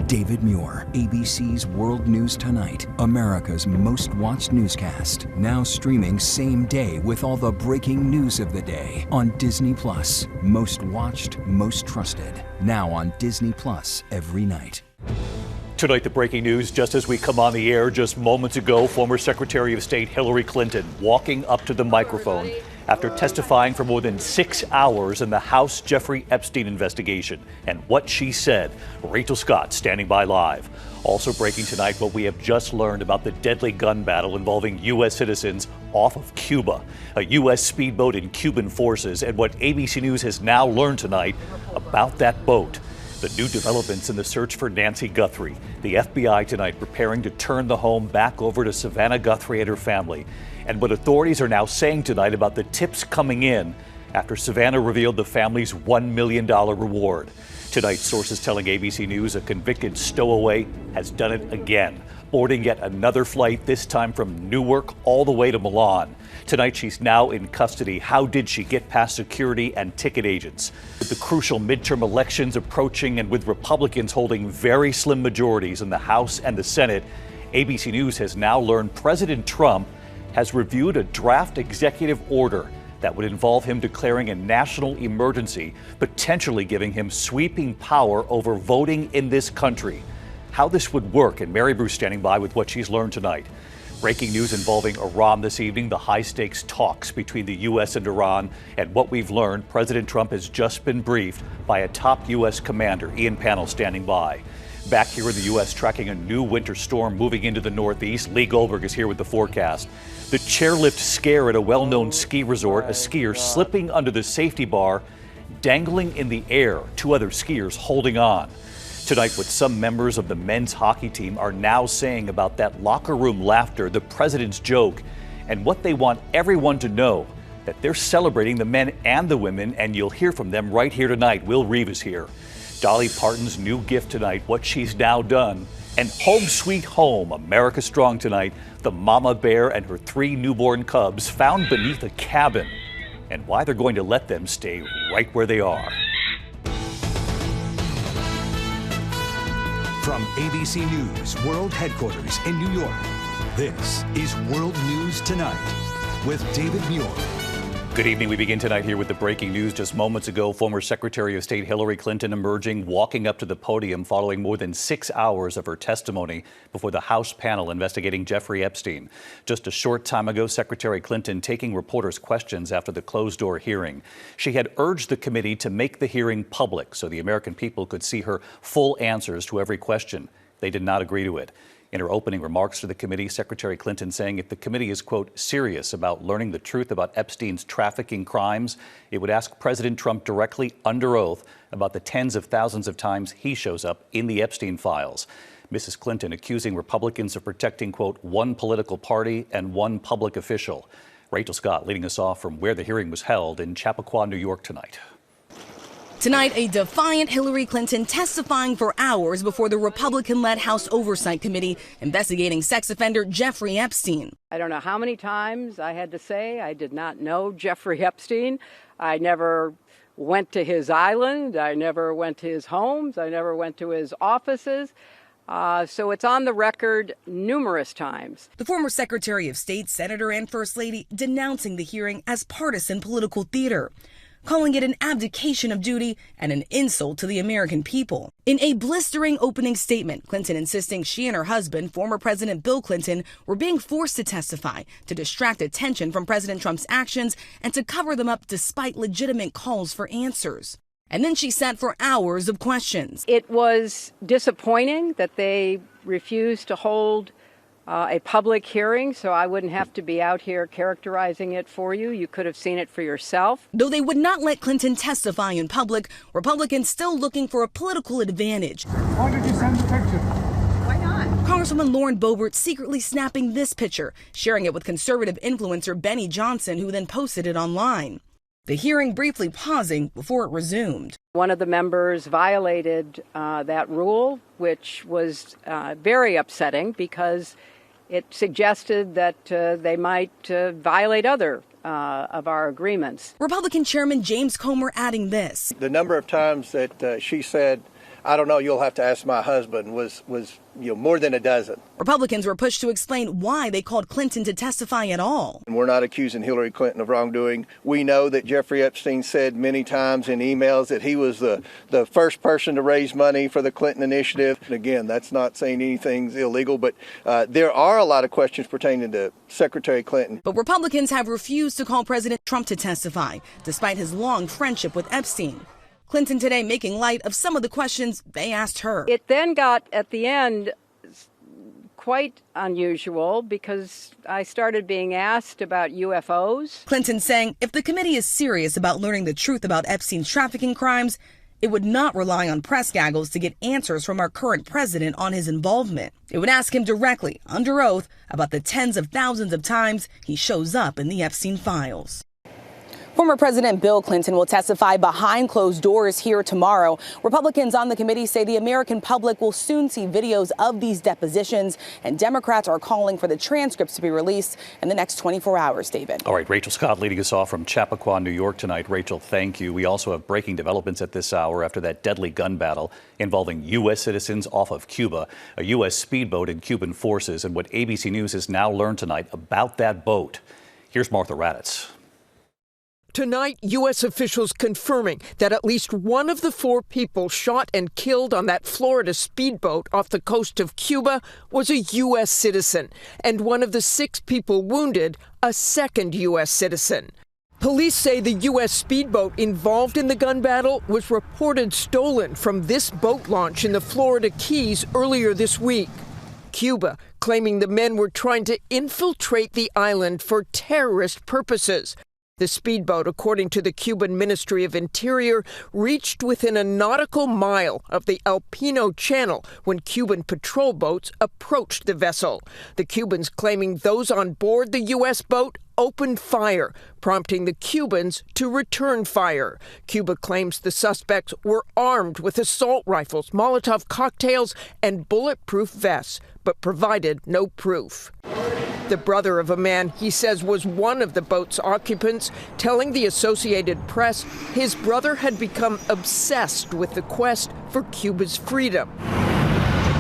David Muir, ABC's World News Tonight, America's most watched newscast. Now streaming same day with all the breaking news of the day on Disney Plus. Most watched, most trusted. Now on Disney Plus every night. Tonight, the breaking news just as we come on the air. Just moments ago, former Secretary of State Hillary Clinton walking up to the microphone after testifying for more than 6 hours in the House Jeffrey Epstein investigation. And what she said. Rachel Scott standing by live. Also breaking tonight, what we have just learned about the deadly gun battle involving U.S. citizens off of Cuba, a U.S. speedboat and Cuban forces, and what ABC News has now learned tonight about that boat. The new developments in the search for Nancy Guthrie. The FBI tonight preparing to turn the home back over to Svetlana Dali and her family. And what authorities are now saying tonight about the tips coming in after Svetlana revealed the family's $1 million reward. Tonight, sources telling ABC News a convicted stowaway has done it again, boarding yet another flight, this time from Newark all the way to Milan. Tonight, she's now in custody. How did she get past security and ticket agents? With the crucial midterm elections approaching and with Republicans holding very slim majorities in the House and the Senate, ABC News has now learned President Trump has reviewed a draft executive order that would involve him declaring a national emergency, potentially giving him sweeping power over voting in this country. How this would work, and Mary Bruce standing by with what she's learned tonight. Breaking news involving Iran this evening, the high-stakes talks between the U.S. and Iran, and what we've learned, President Trump has just been briefed by a top U.S. commander, Ian Pannell, standing by. Back here in the U.S., tracking a new winter storm moving into the Northeast, Lee Goldberg is here with the forecast. The chairlift scare at a well-known ski resort, a skier slipping under the safety bar, dangling in the air, 2 other skiers holding on. Tonight, what some members of the men's hockey team are now saying about that locker room laughter, the president's joke, and what they want everyone to know, that they're celebrating the men and the women, and you'll hear from them right here tonight. Will Reeve is here. Dolly Parton's new gift tonight, what she's now done, and Home Sweet Home, America Strong tonight, the mama bear and her 3 newborn cubs found beneath a cabin, and why they're going to let them stay right where they are. From ABC News World Headquarters in New York, this is World News Tonight with David Muir. Good evening. We begin tonight here with the breaking news. Just moments ago, former Secretary of State Hillary Clinton emerging, walking up to the podium following more than 6 hours of her testimony before the House panel investigating Jeffrey Epstein. Just a short time ago, Secretary Clinton taking reporters' questions after the closed-door hearing. She had urged the committee to make the hearing public so the American people could see her full answers to every question. They did not agree to it. In her opening remarks to the committee, Secretary Clinton saying if the committee is, quote, serious about learning the truth about Epstein's trafficking crimes, it would ask President Trump directly under oath about the tens of thousands of times he shows up in the Epstein files. Mrs. Clinton accusing Republicans of protecting, quote, one political party and one public official. Rachel Scott leading us off from where the hearing was held in Chappaqua, New York tonight. Tonight, a defiant Hillary Clinton testifying for hours before the Republican-led House Oversight Committee investigating sex offender Jeffrey Epstein. I don't know how many times I had to say I did not know Jeffrey Epstein. I never went to his island. I never went to his homes. I never went to his offices. So it's on the record numerous times. The former Secretary of State, Senator, and First Lady denouncing the hearing as partisan political theater, calling it an abdication of duty and an insult to the American people. In a blistering opening statement, Clinton insisting she and her husband, former President Bill Clinton, were being forced to testify to distract attention from President Trump's actions and to cover them up despite legitimate calls for answers. And then she sat for hours of questions. It was disappointing that they refused to hold a public hearing, so I wouldn't have to be out here characterizing it for you. You could have seen it for yourself. Though they would not let Clinton testify in public, Republicans still looking for a political advantage. Why did you send the picture? Why not? Congresswoman Lauren Boebert secretly snapping this picture, sharing it with conservative influencer Benny Johnson, who then posted it online. The hearing briefly pausing before it resumed. One of the members violated that rule, which was very upsetting because it suggested that they might violate other of our agreements. Republican Chairman James Comer adding this. The number of times that she said I don't know. You'll have to ask my husband. Was more than a dozen. Republicans were pushed to explain why they called Clinton to testify at all. And we're not accusing Hillary Clinton of wrongdoing. We know that Jeffrey Epstein said many times in emails that he was the first person to raise money for the Clinton initiative. And again, that's not saying anything's illegal, but there are a lot of questions pertaining to Secretary Clinton. But Republicans have refused to call President Trump to testify, despite his long friendship with Epstein. Clinton today making light of some of the questions they asked her. It then got, at the end, quite unusual because I started being asked about UFOs. Clinton saying if the committee is serious about learning the truth about Epstein's trafficking crimes, it would not rely on press gaggles to get answers from our current president on his involvement. It would ask him directly, under oath, about the tens of thousands of times he shows up in the Epstein files. Former President Bill Clinton will testify behind closed doors here tomorrow. Republicans on the committee say the American public will soon see videos of these depositions, and Democrats are calling for the transcripts to be released in the next 24 hours, David. All right, Rachel Scott leading us off from Chappaqua, New York tonight. Rachel, thank you. We also have breaking developments at this hour after that deadly gun battle involving U.S. citizens off of Cuba, a U.S. speedboat and Cuban forces, and what ABC News has now learned tonight about that boat. Here's Martha Raddatz. Tonight, U.S. officials confirming that at least one of the 4 people shot and killed on that Florida speedboat off the coast of Cuba was a U.S. citizen, and one of the 6 people wounded, a second U.S. citizen. Police say the U.S. speedboat involved in the gun battle was reported stolen from this boat launch in the Florida Keys earlier this week. Cuba claiming the men were trying to infiltrate the island for terrorist purposes. The speedboat, according to the Cuban Ministry of Interior, reached within a nautical mile of the Alpino Channel when Cuban patrol boats approached the vessel. The Cubans claiming those on board the U.S. boat opened fire, prompting the Cubans to return fire. Cuba claims the suspects were armed with assault rifles, Molotov cocktails, and bulletproof vests, but provided no proof. The brother of a man he says was one of the boat's occupants, telling the Associated Press his brother had become obsessed with the quest for Cuba's freedom.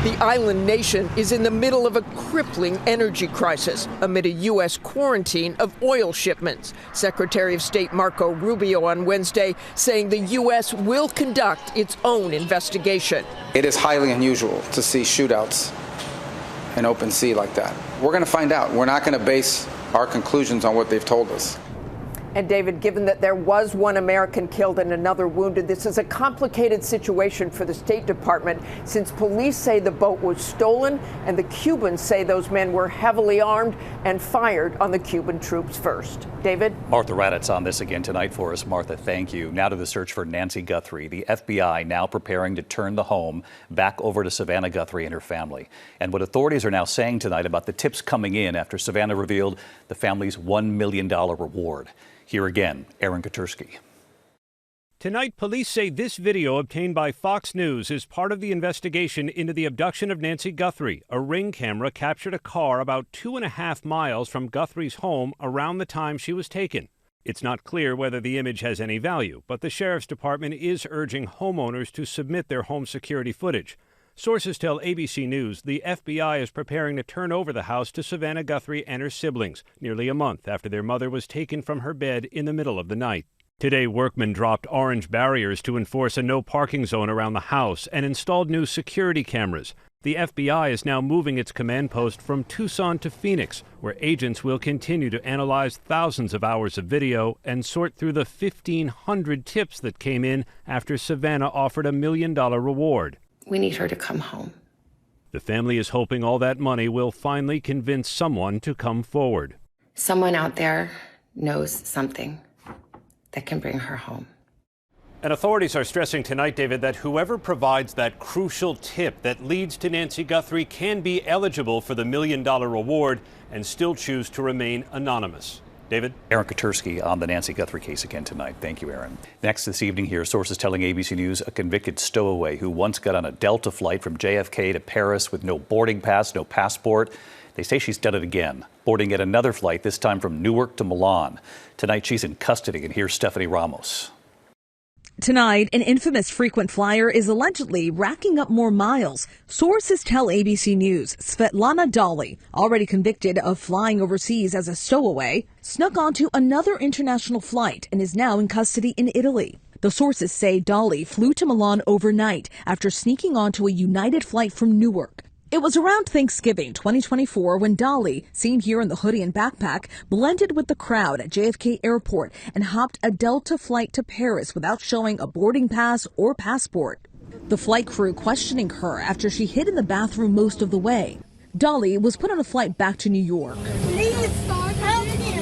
The island nation is in the middle of a crippling energy crisis amid a U.S. quarantine of oil shipments. Secretary of State Marco Rubio on Wednesday saying the U.S. will conduct its own investigation. It is highly unusual to see shootouts in open sea like that. We're going to find out. We're not going to base our conclusions on what they've told us. And David, given that there was one American killed and another wounded, this is a complicated situation for the State Department since police say the boat was stolen and the Cubans say those men were heavily armed and fired on the Cuban troops first. David? Martha Raddatz on this again tonight for us. Martha, thank you. Now to the search for Nancy Guthrie. The FBI now preparing to turn the home back over to Svetlana Guthrie and her family. And what authorities are now saying tonight about the tips coming in after Svetlana revealed the family's $1 million reward. Here again, Aaron Katursky. Tonight, police say this video obtained by Fox News is part of the investigation into the abduction of Nancy Guthrie. A Ring camera captured a car about 2.5 miles from Guthrie's home around the time she was taken. It's not clear whether the image has any value, but the Sheriff's Department is urging homeowners to submit their home security footage. Sources tell ABC News the FBI is preparing to turn over the house to Svetlana Guthrie and her siblings, nearly a month after their mother was taken from her bed in the middle of the night. Today, workmen dropped orange barriers to enforce a no parking zone around the house and installed new security cameras. The FBI is now moving its command post from Tucson to Phoenix, where agents will continue to analyze thousands of hours of video and sort through the 1,500 tips that came in after Svetlana offered a $1 million reward. We need her to come home. The family is hoping all that money will finally convince someone to come forward. Someone out there knows something that can bring her home. And authorities are stressing tonight, David, that whoever provides that crucial tip that leads to Nancy Guthrie can be eligible for the $1 million reward and still choose to remain anonymous. David? Aaron Katursky on the Nancy Guthrie case again tonight. Thank you, Aaron. Next this evening here, sources telling ABC News a convicted stowaway who once got on a Delta flight from JFK to Paris with no boarding pass, no passport. They say she's done it again, boarding yet another flight, this time from Newark to Milan. Tonight she's in custody, and here's Stephanie Ramos. Tonight, an infamous frequent flyer is allegedly racking up more miles. Sources tell ABC News Svetlana Dali, already convicted of flying overseas as a stowaway, snuck onto another international flight and is now in custody in Italy. The sources say Dali flew to Milan overnight after sneaking onto a United flight from Newark. It was around Thanksgiving 2024 when Dolly, seen here in the hoodie and backpack, blended with the crowd at JFK Airport and hopped a Delta flight to Paris without showing a boarding pass or passport. The flight crew questioning her after she hid in the bathroom most of the way. Dolly was put on a flight back to New York. Please help me.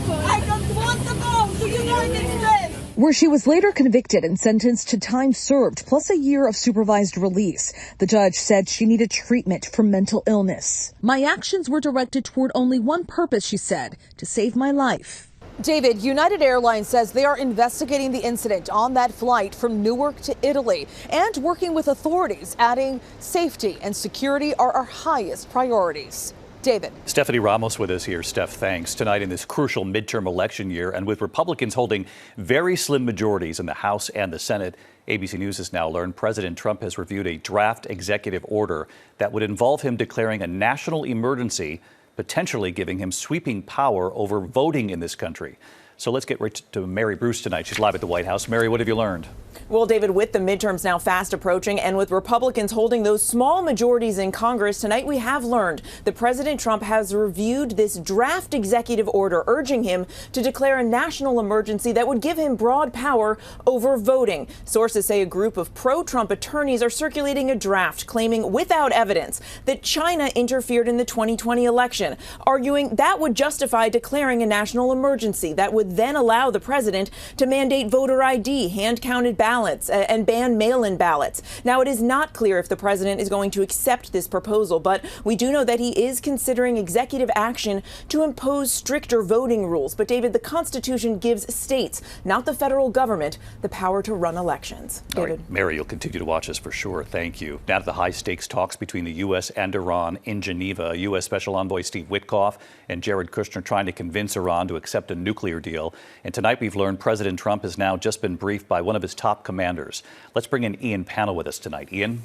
I don't want to go to the United States. Where she was later convicted and sentenced to time served plus a year of supervised release. The judge said she needed treatment for mental illness. My actions were directed toward only one purpose, she said, to save my life. David, United Airlines says they are investigating the incident on that flight from Newark to Italy and working with authorities, adding safety and security are our highest priorities. David. Stephanie Ramos with us here. Steph, thanks. Tonight in this crucial midterm election year, and with Republicans holding very slim majorities in the House and the Senate, ABC News has now learned President Trump has reviewed a draft executive order that would involve him declaring a national emergency, potentially giving him sweeping power over voting in this country. So let's get right to Mary Bruce tonight. She's live at the White House. Mary, what have you learned? Well, David, with the midterms now fast approaching and with Republicans holding those small majorities in Congress, tonight we have learned that President Trump has reviewed this draft executive order urging him to declare a national emergency that would give him broad power over voting. Sources say a group of pro-Trump attorneys are circulating a draft claiming without evidence that China interfered in the 2020 election, arguing that would justify declaring a national emergency that would then allow the president to mandate voter ID, hand-counted ballots, and ban mail-in ballots. Now, it is not clear if the president is going to accept this proposal, but we do know that he is considering executive action to impose stricter voting rules. But, David, the Constitution gives states, not the federal government, the power to run elections. David. All right, Mary, you'll continue to watch this for sure. Thank you. Now to the high-stakes talks between the U.S. and Iran in Geneva. U.S. Special Envoy Steve Witkoff and Jared Kushner trying to convince Iran to accept a nuclear deal. And tonight we've learned President Trump has now just been briefed by one of his top commanders. Let's bring in Ian Pannell with us tonight. Ian?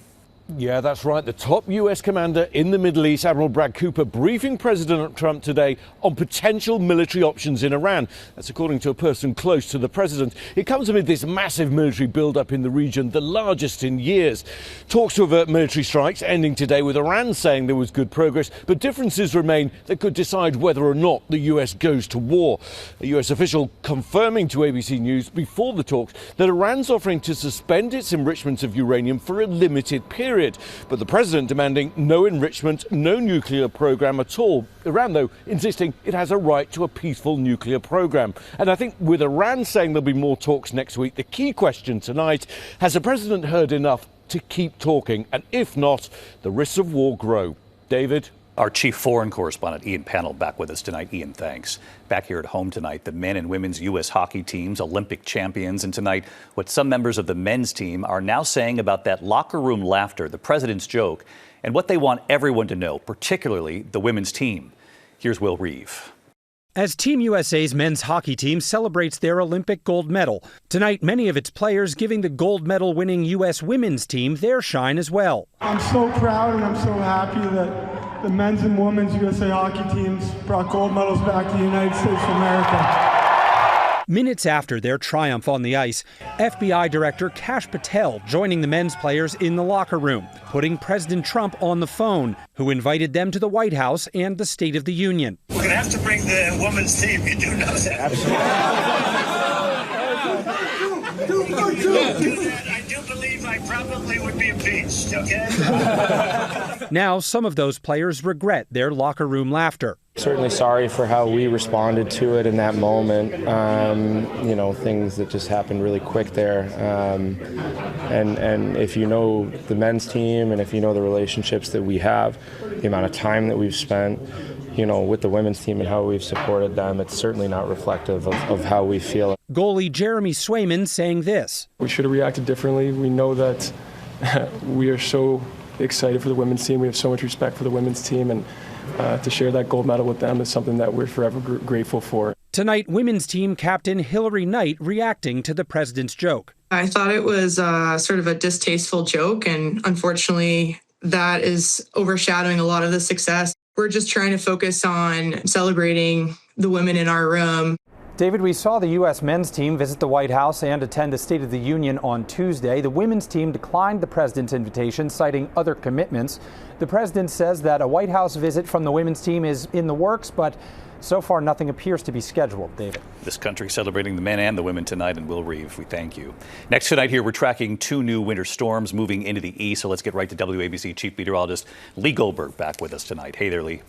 Yeah, that's right. The top U.S. commander in the Middle East, Admiral Brad Cooper, briefing President Trump today on potential military options in Iran. That's according to a person close to the president. It comes amid this massive military build-up in the region, the largest in years. Talks to avert military strikes ending today with Iran saying there was good progress, but differences remain that could decide whether or not the U.S. goes to war. A U.S. official confirming to ABC News before the talks that Iran's offering to suspend its enrichment of uranium for a limited period. But the president demanding no enrichment, no nuclear program at all. Iran, though, insisting it has a right to a peaceful nuclear program. And I think with Iran saying there'll be more talks next week, the key question tonight, has the president heard enough to keep talking? And if not, the risks of war grow. David? Our chief foreign correspondent, Ian Pannell, back with us tonight. Ian, thanks. Back here at home tonight, the men and women's U.S. hockey teams, Olympic champions. And tonight, what some members of the men's team are now saying about that locker room laughter, the president's joke, and what they want everyone to know, particularly the women's team. Here's Will Reeve. As Team USA's men's hockey team celebrates their Olympic gold medal, tonight many of its players giving the gold medal winning U.S. women's team their shine as well. I'm so proud and I'm so happy that the men's and women's USA hockey teams brought gold medals back to the United States of America. Minutes after their triumph on the ice, FBI Director Kash Patel joining the men's players in the locker room, putting President Trump on the phone, who invited them to the White House and the State of the Union. We're going to have to bring the women's team. You do know that. I do believe I probably would be impeached, okay? Now, some of those players regret their locker room laughter. Certainly sorry for how we responded to it in that moment. Things that just happened really quick there. And if you know the men's team and if you know the relationships that we have, the amount of time that we've spent, with the women's team and how we've supported them, it's certainly not reflective of how we feel. Goalie Jeremy Swayman saying this. We should have reacted differently. We know that we are so excited for the women's team. We have so much respect for the women's team, and to share that gold medal with them is something that we're forever grateful for. Tonight, women's team captain Hillary Knight reacting to the president's joke. I thought it was sort of a distasteful joke, and unfortunately, that is overshadowing a lot of the success. We're just trying to focus on celebrating the women in our room. David, we saw the U.S. men's team visit the White House and attend the State of the Union on Tuesday. The women's team declined the president's invitation, citing other commitments. The president says that a White House visit from the women's team is in the works, but so far nothing appears to be scheduled. David. This country celebrating the men and the women tonight, and Will Reeve, we thank you. Next tonight here, we're tracking 2 new winter storms moving into the east, so let's get right to WABC Chief Meteorologist Lee Goldberg back with us tonight. Hey there, Lee.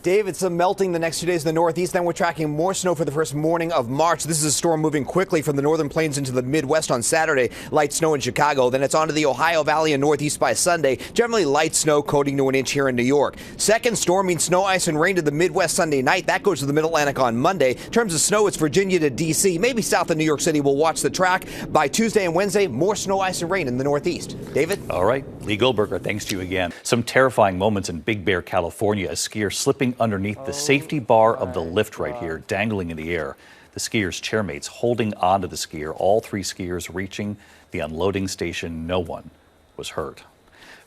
Dave, it's melting the next 2 days in the northeast. Then we're tracking more snow for the first morning of March. This is a storm moving quickly from the northern plains into the Midwest on Saturday. Light snow in Chicago. Then it's onto the Ohio Valley and Northeast by Sunday. Generally light snow coating to an inch here in New York. Second storm means snow, ice, and rain to the Midwest Sunday night. That goes to the Mid-Atlantic on Monday. In terms of snow, it's Virginia to D.C., maybe south of New York City. We'll watch the track. By Tuesday and Wednesday, more snow, ice, and rain in the northeast. David? All right. Lee Goldberg, thanks to you again. Some terrifying moments in Big Bear, California. A skier slipping underneath the safety bar of the lift right here, dangling in the air. The skier's chairmates holding onto the skier, all 3 skiers reaching the unloading station. No one was hurt.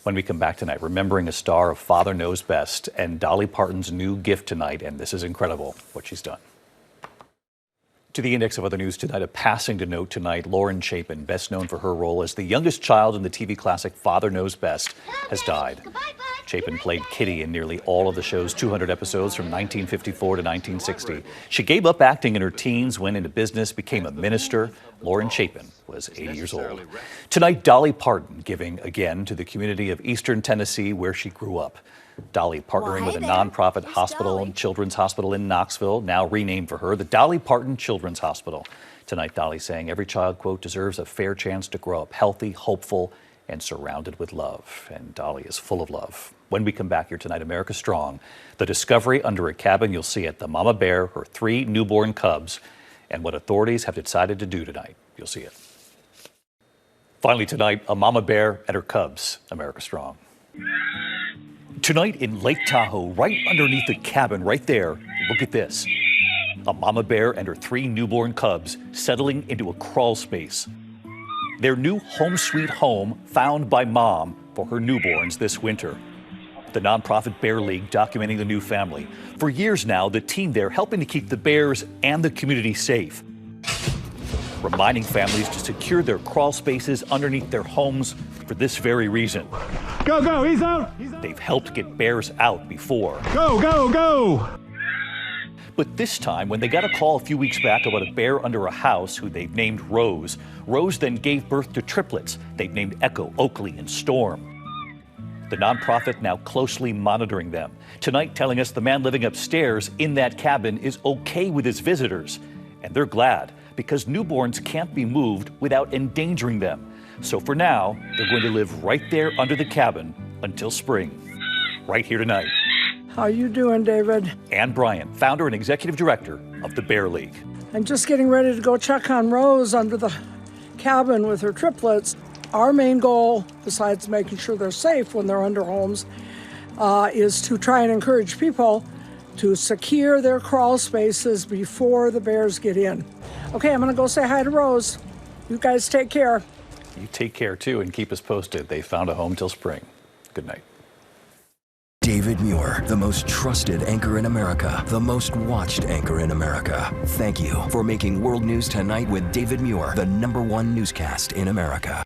When we come back tonight, remembering a star of Father Knows Best and Dolly Parton's new gift tonight, and this is incredible what she's done. To the index of other news tonight, a passing to note tonight. Lauren Chapin, best known for her role as the youngest child in the TV classic Father Knows Best, has died. Chapin played Kitty in nearly all of the show's 200 episodes from 1954 to 1960. She gave up acting in her teens, went into business, became a minister. Lauren Chapin was 80 years old. Tonight, Dolly Parton giving again to the community of Eastern Tennessee where she grew up. Dolly partnering with a nonprofit hospital and children's hospital in Knoxville, now renamed for her, the Dolly Parton Children's Hospital. Tonight, Dolly saying every child, quote, deserves a fair chance to grow up healthy, hopeful, and surrounded with love. And Dolly is full of love. When we come back here tonight, America Strong, the discovery under a cabin, you'll see it, the mama bear, her 3 newborn cubs, and what authorities have decided to do tonight. You'll see it. Finally tonight, a mama bear and her cubs, America Strong. Tonight in Lake Tahoe, right underneath the cabin, right there, look at this. A mama bear and her 3 newborn cubs settling into a crawl space. Their new home sweet home found by mom for her newborns this winter. The nonprofit Bear League documenting the new family. For years now, the team there helping to keep the bears and the community safe. Reminding families to secure their crawl spaces underneath their homes for this very reason. Go, go, he's out. They've helped get bears out before. Go, go, go. But this time, when they got a call a few weeks back about a bear under a house who they've named Rose, Rose then gave birth to triplets they've named Echo, Oakley, and Storm. The nonprofit now closely monitoring them. Tonight telling us the man living upstairs in that cabin is okay with his visitors. And they're glad, because newborns can't be moved without endangering them. So for now, they're going to live right there under the cabin until spring. Right here tonight. How you doing, David? Ann Bryant, founder and executive director of the Bear League. I'm just getting ready to go check on Rose under the cabin with her triplets. Our main goal, besides making sure they're safe when they're under homes, is to try and encourage people to secure their crawl spaces before the bears get in. Okay, I'm gonna go say hi to Rose. You guys take care. You take care too and keep us posted. They found a home till spring. Good night. David Muir, the most trusted anchor in America, the most watched anchor in America. Thank you for making World News Tonight with David Muir the #1 newscast in America.